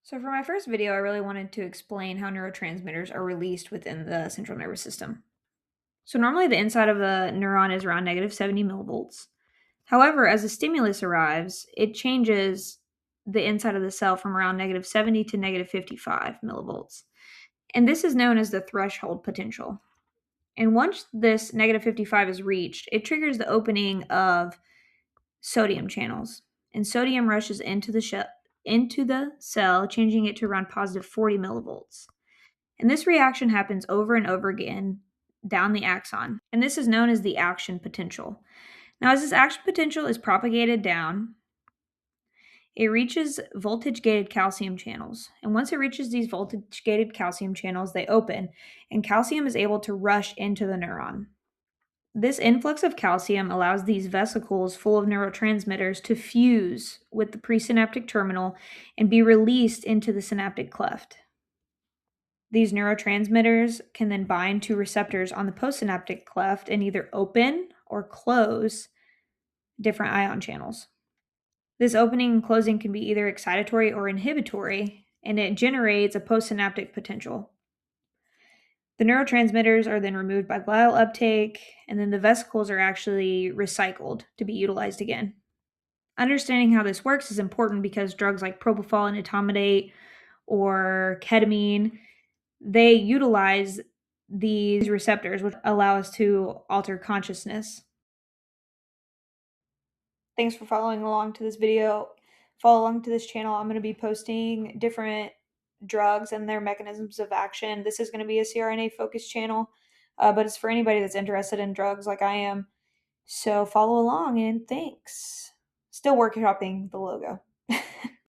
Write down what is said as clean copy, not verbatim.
So for my first video, I really wanted to explain how neurotransmitters are released within the central nervous system. So normally the inside of a neuron is around negative 70 millivolts. However, as a stimulus arrives, it changes the inside of the cell from around negative 70 to negative 55 millivolts. And this is known as the threshold potential. And once this negative 55 is reached, it triggers the opening of sodium channels. And sodium rushes into the cell, changing it to around positive 40 millivolts. And this reaction happens over and over again down the axon. And this is known as the action potential. Now, as this action potential is propagated down, it reaches voltage gated calcium channels. And once it reaches these voltage gated calcium channels, they open, and calcium is able to rush into the neuron. This influx of calcium allows these vesicles full of neurotransmitters to fuse with the presynaptic terminal and be released into the synaptic cleft. These neurotransmitters can then bind to receptors on the postsynaptic cleft and either open or close different ion channels. This opening and closing can be either excitatory or inhibitory, and it generates a postsynaptic potential. The neurotransmitters are then removed by glial uptake, and then the vesicles are actually recycled to be utilized again. Understanding how this works is important because drugs like propofol and etomidate or ketamine, they utilize these receptors, which allow us to alter consciousness. Thanks for following along to this video. Follow along to this channel. I'm going to be posting different drugs and their mechanisms of action. This is going to be a CRNA focused channel, but it's for anybody that's interested in drugs like I am. So follow along and thanks. Still workshopping the logo.